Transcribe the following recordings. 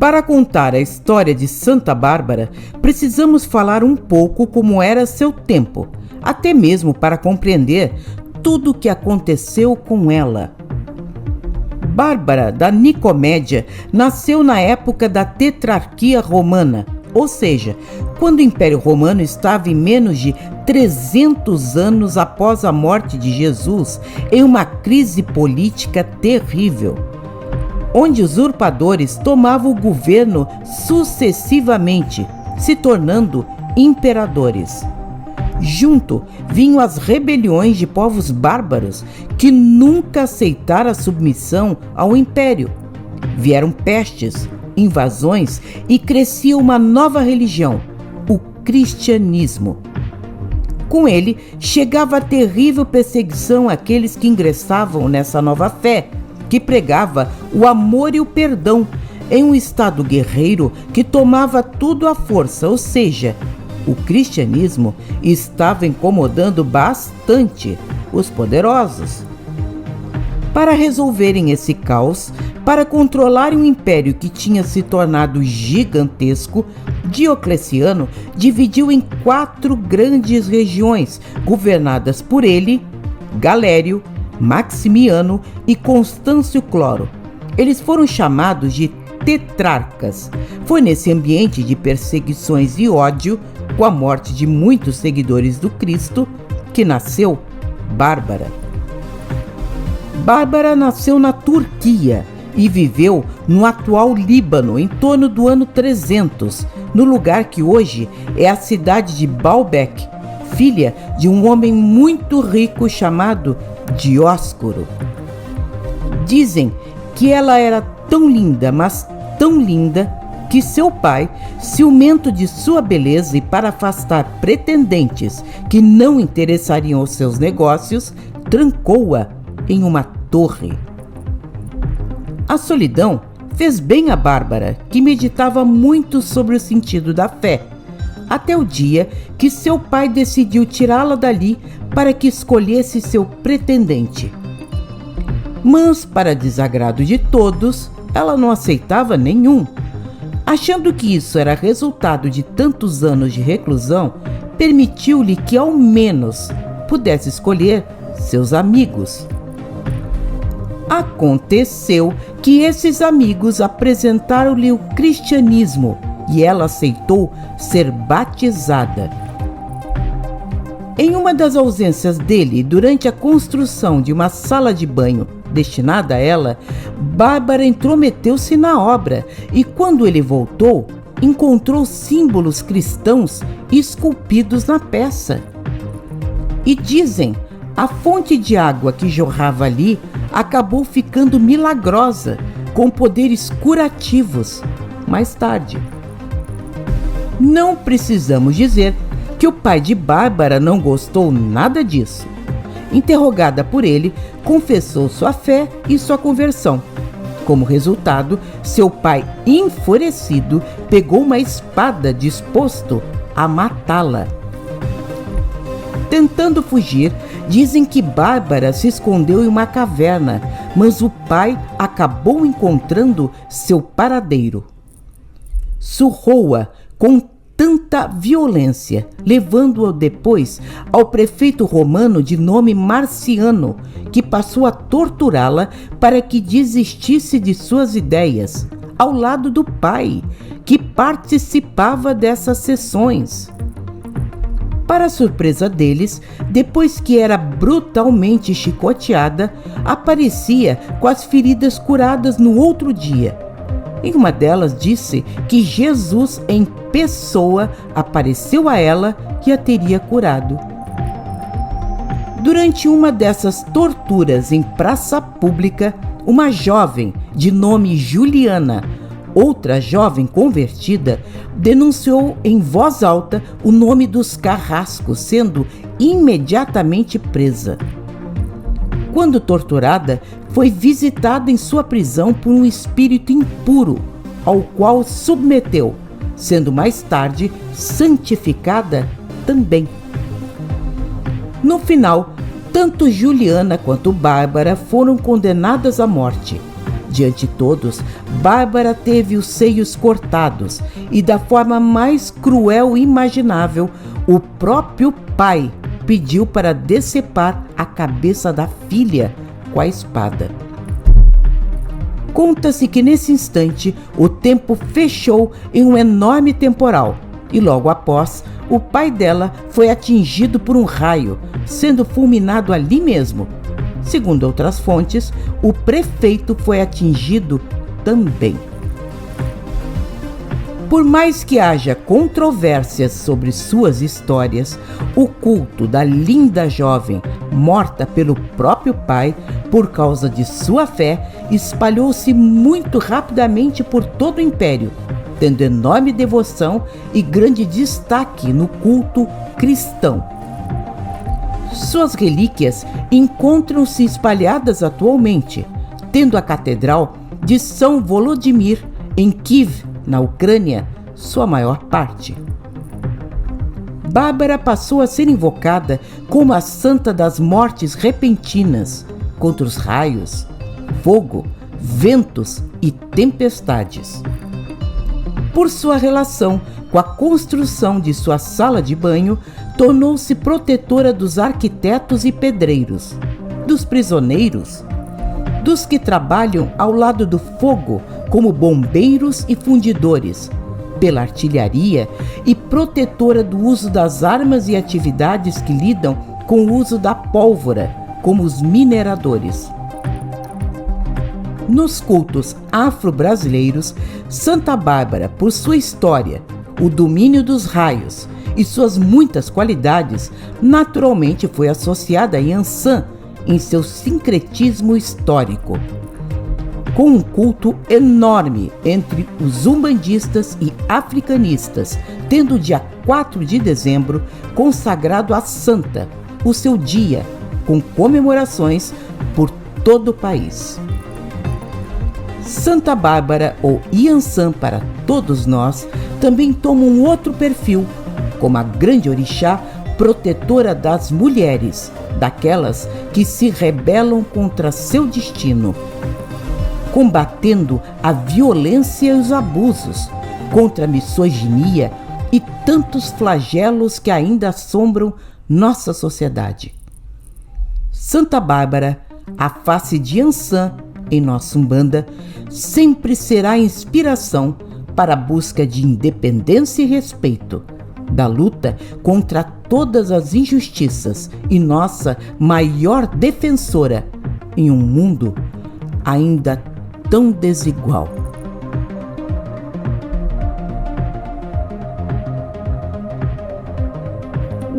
Para contar a história de Santa Bárbara, precisamos falar um pouco como era seu tempo, até mesmo para compreender tudo o que aconteceu com ela. Bárbara da Nicomédia nasceu na época da Tetrarquia Romana, ou seja, quando o Império Romano estava em menos de 300 anos após a morte de Jesus, em uma crise política terrível, onde usurpadores tomavam o governo sucessivamente, se tornando imperadores. Junto vinham as rebeliões de povos bárbaros que nunca aceitaram a submissão ao império. Vieram pestes, invasões e crescia uma nova religião, o cristianismo. Com ele, chegava a terrível perseguição àqueles que ingressavam nessa nova fé, que pregava o amor e o perdão em um estado guerreiro que tomava tudo à força, ou seja, o cristianismo estava incomodando bastante os poderosos. Para resolverem esse caos, para controlarem um império que tinha se tornado gigantesco, Diocleciano dividiu em 4 grandes regiões, governadas por ele, Galério, Maximiano e Constâncio Cloro. Eles foram chamados de tetrarcas. Foi nesse ambiente de perseguições e ódio, com a morte de muitos seguidores do Cristo, que nasceu Bárbara. Bárbara nasceu na Turquia e viveu no atual Líbano em torno do ano 300, no lugar que hoje é a cidade de Baalbek, filha de um homem muito rico chamado Dióscoro. Dizem que ela era tão linda, mas tão linda, que seu pai, ciumento de sua beleza e para afastar pretendentes que não interessariam aos seus negócios, trancou-a em uma torre. A solidão fez bem a Bárbara, que meditava muito sobre o sentido da fé, até o dia que seu pai decidiu tirá-la dali para que escolhesse seu pretendente. Mas, para desagrado de todos, ela não aceitava nenhum. Achando que isso era resultado de tantos anos de reclusão, permitiu-lhe que ao menos pudesse escolher seus amigos. Aconteceu que esses amigos apresentaram-lhe o cristianismo e ela aceitou ser batizada. Em uma das ausências dele, durante a construção de uma sala de banho destinada a ela, Bárbara intrometeu-se na obra e, quando ele voltou, encontrou símbolos cristãos esculpidos na peça. E dizem, a fonte de água que jorrava ali acabou ficando milagrosa, com poderes curativos, mais tarde. Não precisamos dizer que o pai de Bárbara não gostou nada disso. Interrogada por ele, confessou sua fé e sua conversão. Como resultado, seu pai, enfurecido, pegou uma espada disposto a matá-la. Tentando fugir, dizem que Bárbara se escondeu em uma caverna, mas o pai acabou encontrando seu paradeiro. Surrou-a com tanta violência, levando-a depois ao prefeito romano de nome Marciano, que passou a torturá-la para que desistisse de suas ideias, ao lado do pai, que participava dessas sessões. Para surpresa deles, depois que era brutalmente chicoteada, aparecia com as feridas curadas no outro dia. Em uma delas disse que Jesus em pessoa apareceu a ela e a teria curado. Durante uma dessas torturas em praça pública, uma jovem de nome Juliana, outra jovem convertida, denunciou em voz alta o nome dos carrascos, sendo imediatamente presa. Quando torturada, foi visitada em sua prisão por um espírito impuro, ao qual submeteu, sendo mais tarde santificada também. No final, tanto Juliana quanto Bárbara foram condenadas à morte. Diante de todos, Bárbara teve os seios cortados e, da forma mais cruel imaginável, o próprio pai pediu para decepar a cabeça da filha com a espada. Conta-se que nesse instante o tempo fechou em um enorme temporal e logo após o pai dela foi atingido por um raio, sendo fulminado ali mesmo. Segundo outras fontes, o prefeito foi atingido também. Por mais que haja controvérsias sobre suas histórias, o culto da linda jovem, morta pelo próprio pai por causa de sua fé, espalhou-se muito rapidamente por todo o império, tendo enorme devoção e grande destaque no culto cristão. Suas relíquias encontram-se espalhadas atualmente, tendo a Catedral de São Volodymyr, em Kiev, na Ucrânia, sua maior parte. Bárbara passou a ser invocada como a santa das mortes repentinas, contra os raios, fogo, ventos e tempestades. Por sua relação com a construção de sua sala de banho, tornou-se protetora dos arquitetos e pedreiros, dos prisioneiros, dos que trabalham ao lado do fogo como bombeiros e fundidores, pela artilharia e protetora do uso das armas e atividades que lidam com o uso da pólvora, como os mineradores. Nos cultos afro-brasileiros, Santa Bárbara, por sua história, o domínio dos raios e suas muitas qualidades, naturalmente foi associada a Yansan em seu sincretismo histórico, com um culto enorme entre os umbandistas e africanistas, tendo o dia 4 de dezembro consagrado à santa, o seu dia, com comemorações por todo o país. Santa Bárbara, ou Yansan para todos nós, também toma um outro perfil, como a grande orixá protetora das mulheres, daquelas que se rebelam contra seu destino, combatendo a violência e os abusos, contra a misoginia e tantos flagelos que ainda assombram nossa sociedade. Santa Bárbara, a face de Yansan em nossa Umbanda, sempre será inspiração para a busca de independência e respeito, da luta contra todas as injustiças e nossa maior defensora em um mundo ainda tão desigual.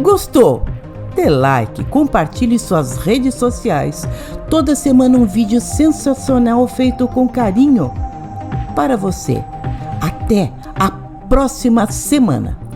Gostou? Dê like, compartilhe suas redes sociais. Toda semana um vídeo sensacional feito com carinho para você. Até a próxima semana.